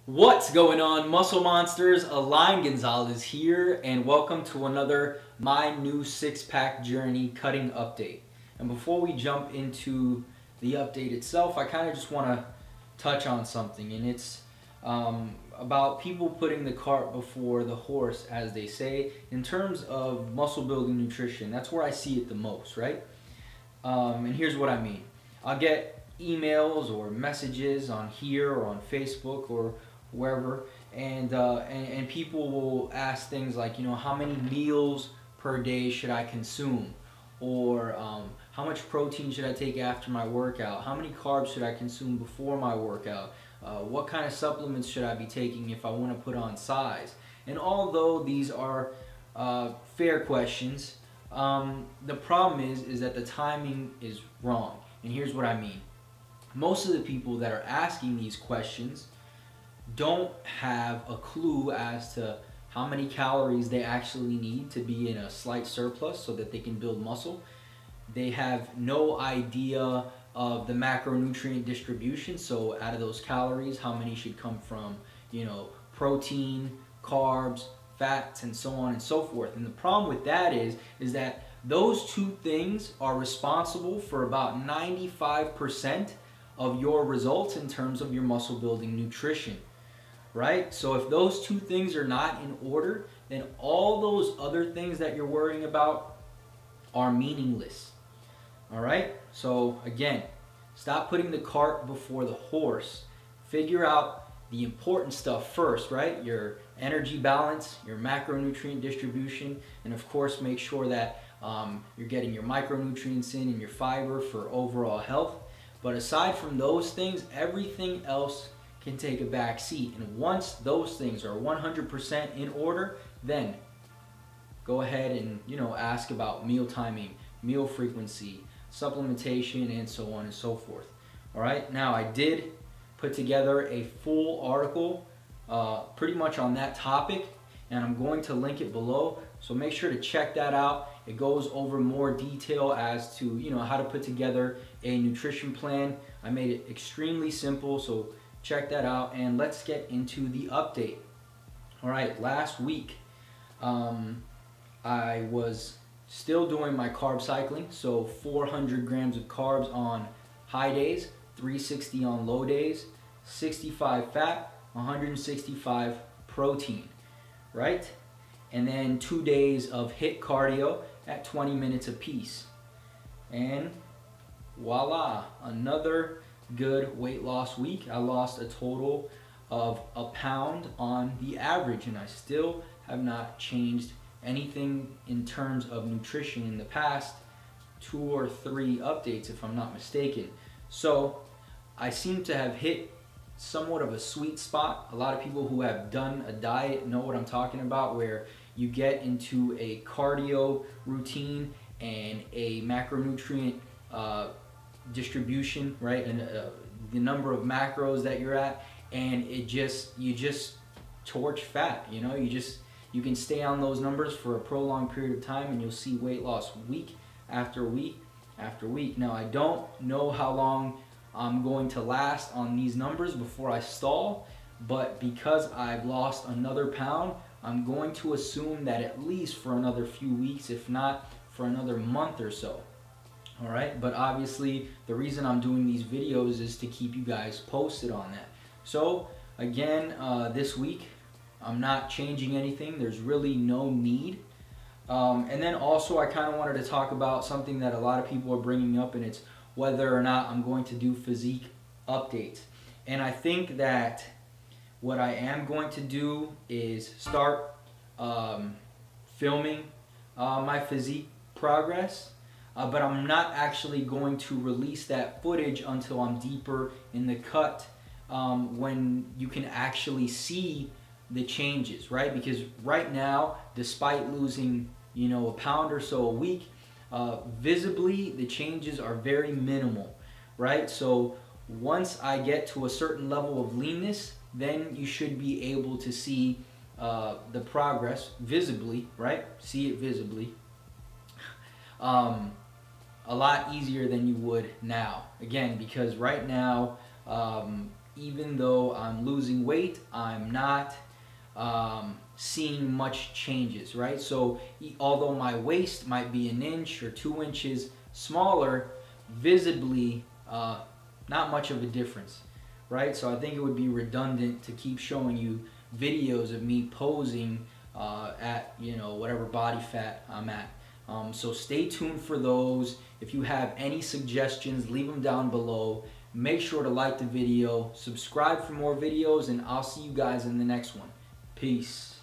What's going on, Muscle Monsters? Alain Gonzalez here, and welcome to another My New Six-Pack Journey cutting update. And before we jump into the update itself, I kind of just want to touch on something, and it's about people putting the cart before the horse, as they say, in terms of muscle building nutrition. That's where I see it the most, right? And here's what I mean. I'll get emails or messages on here or on Facebook or wherever, and people will ask things like, how many meals per day should I consume, or how much protein should I take after my workout, how many carbs should I consume before my workout, what kind of supplements should I be taking if I want to put on size. And although these are fair questions, the problem is that the timing is wrong. And here's what I mean. Most of the people that are asking these questions don't have a clue as to how many calories they actually need to be in a slight surplus so that they can build muscle. They have no idea of the macronutrient distribution, so out of those calories, how many should come from, protein, carbs, fats, and so on and so forth. And the problem with that is that those two things are responsible for about 95% of your results in terms of your muscle building nutrition. Right? So if those two things are not in order, then all those other things that you're worrying about are meaningless. All right? So again, stop putting the cart before the horse. Figure out the important stuff first, right? Your energy balance, your macronutrient distribution, and of course make sure that you're getting your micronutrients in and your fiber for overall health. But aside from those things, everything else can take a back seat. And once those things are 100% in order, then go ahead and ask about meal timing, meal frequency, supplementation, and so on and so forth. All right, now I did put together a full article pretty much on that topic, and I'm going to link it below, so make sure to check that out. It goes over more detail as to how to put together a nutrition plan. I made it extremely simple, so check that out, and let's get into the update. All right, last week I was still doing my carb cycling, so 400 grams of carbs on high days, 360 on low days, 65 fat, 165 protein, right? And then 2 days of HIIT cardio at 20 minutes apiece. And voila, another good weight loss week. I lost a total of a pound on the average, and I still have not changed anything in terms of nutrition in the past 2 or 3 updates, if I'm not mistaken. So I seem to have hit somewhat of a sweet spot. A lot of people who have done a diet know what I'm talking about, where you get into a cardio routine and a macronutrient distribution, right, and the number of macros that you're at, and you just torch fat. You can stay on those numbers for a prolonged period of time, and you'll see weight loss week after week after week. Now, I don't know how long I'm going to last on these numbers before I stall, but because I've lost another pound, I'm going to assume that at least for another few weeks, if not for another month or so. All right, but obviously the reason I'm doing these videos is to keep you guys posted on that. So again, this week I'm not changing anything. There's really no need. And then also I kind of wanted to talk about something that a lot of people are bringing up, and it's whether or not I'm going to do physique updates. And I think that what I am going to do is start filming my physique progress. But I'm not actually going to release that footage until I'm deeper in the cut, when you can actually see the changes, right? Because right now, despite losing, a pound or so a week, visibly the changes are very minimal, right? So once I get to a certain level of leanness, then you should be able to see the progress visibly, right? See it visibly. A lot easier than you would now. Again, because right now even though I'm losing weight, I'm not seeing much changes, right? So although my waist might be an inch or 2 inches smaller, visibly not much of a difference, right? So I think it would be redundant to keep showing you videos of me posing at, you know, whatever body fat I'm at. So stay tuned for those. If you have any suggestions, leave them down below. Make sure to like the video, subscribe for more videos, and I'll see you guys in the next one. Peace.